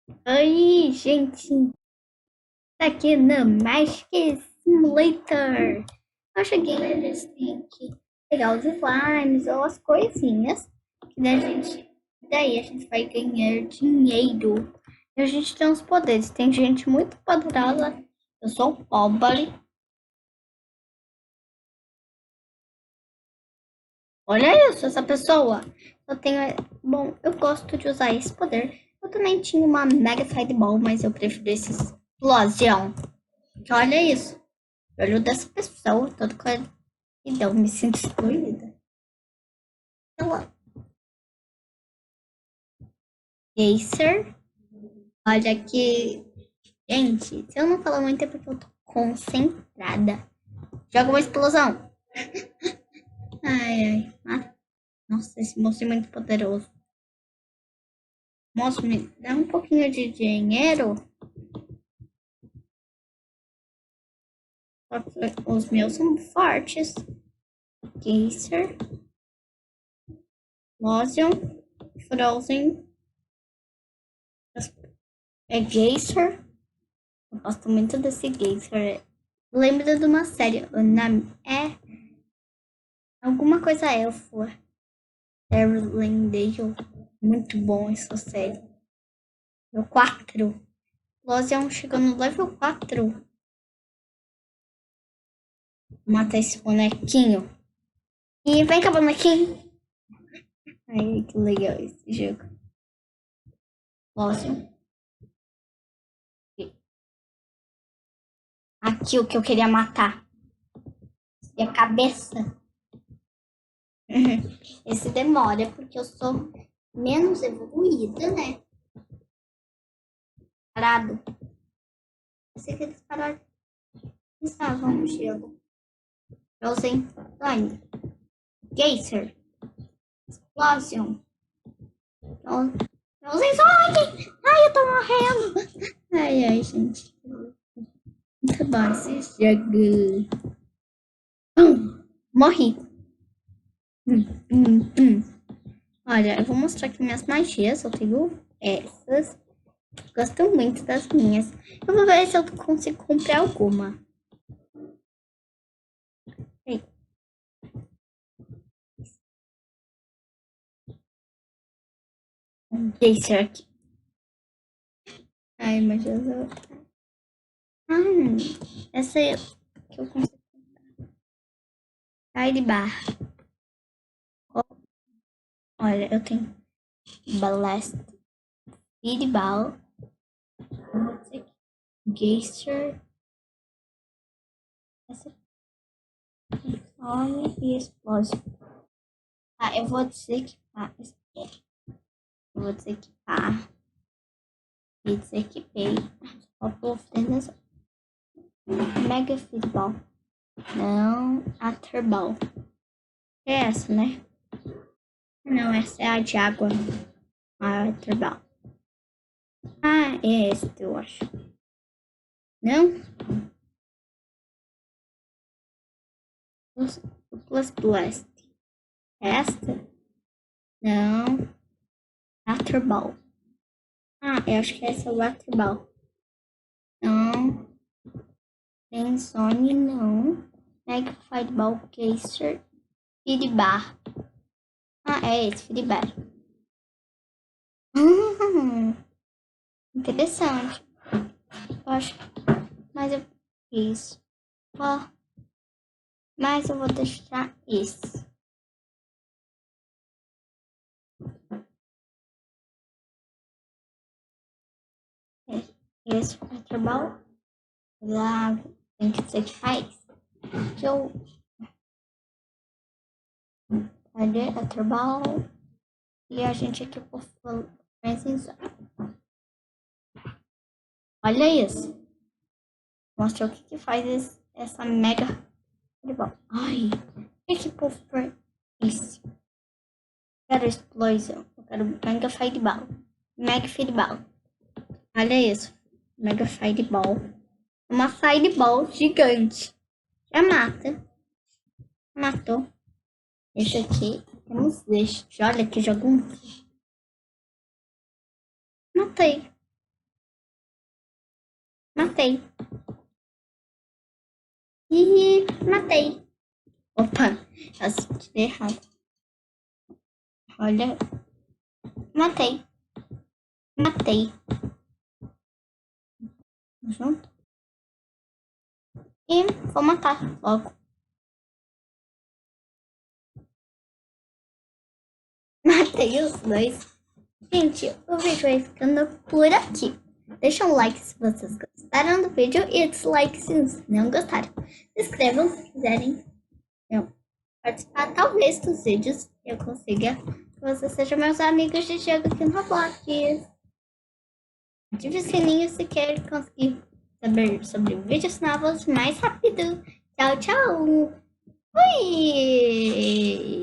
Oi, gente, tá aqui no Magic Simulator. Eu cheguei, a gente tem que pegar os slimes ou as coisinhas, que daí a gente vai ganhar dinheiro. E a gente tem uns poderes, tem gente muito poderosa, eu sou pobre. Olha isso, essa pessoa. Eu tenho, bom, eu gosto de usar esse poder. Eu também tinha uma Mega Sideball, mas eu prefiro esse explosão. Olha isso. Olho dessa pessoa, todo então me sinto excluída. Ela, Acer, olha aqui. Gente, se eu não falar muito é porque eu tô concentrada. Joga uma explosão. Ai, ai. Ah, nossa, esse moço é muito poderoso. Moço, me dá um pouquinho de dinheiro. Os meus são fortes. Geyser, Losion, Frozen. É Geyser. Eu gosto muito desse Geyser. Lembra de uma série, o nome é alguma coisa elfo. Erlendale. Muito bom essa série. Level 4. Lozion chegou no level 4. Mata esse bonequinho. E vem cá, bonequinho. Ai, que legal esse jogo. Lozion. Aqui o que eu queria matar. E a cabeça. Esse demora, porque eu sou menos evoluída, né? Parado. Eu sei que eles pararam. Estavam no gelo. Frozen Line. Geyser. Explosion. Frozen Sonic! Ai, eu tô morrendo! Ai, ai, gente. Muito bom esse jogo. Morri. Olha, eu vou mostrar aqui minhas magias. Eu tenho essas. Gosto muito das minhas. Eu vou ver se eu consigo comprar alguma. Esse aqui. Ai, mas eu vou... essa é que eu consigo comprar. Sai de barra. Olha, eu tenho Blast, Speedball, Geyser, essa Olha e Explosive. Ah, eu vou desequipar. Eu vou desequipar. E desequipei. Só por finalização. Mega Feedball. Não, a Turball. É essa, né? Não, essa é a de água. A Turball. Ah, é esse, eu acho. Não? Plus Blast. Esta? Não. Afterball. Ah, eu acho que essa é o Afterball. Não. Benzone, não. Mega Fireball Caser. Feedbar. Ah, é esse, Feedbar. Interessante. Eu acho. Mas eu. Isso. Mas eu vou deixar esse. Esse Afterball. Lá tem que ser que faz. Que eu. Cadê Afterball? E a gente aqui por precisar. Olha isso. Mostra o que faz essa mega fireball. Ai, o que povo foi isso? Quero explosão. Eu quero mega fireball. Mega fireball. Olha isso. Mega fireball. Uma fireball gigante. Já mata. Matou. Esse aqui. Temos este. Olha que jogo. Matei. Matei. Ih, matei. Opa, acertei errado. Olha. Matei. Matei. Junto. E vou matar logo. Matei os dois. Gente, o vídeo vai ficando por aqui. Deixa um like se vocês gostaram do vídeo e dislike se não gostaram. Se inscrevam se quiserem participar, talvez, dos vídeos eu consiga que vocês sejam meus amigos de jogo aqui no ROBLOX. Ative o sininho se quer conseguir saber sobre vídeos novos mais rápido. Tchau, tchau! Fui!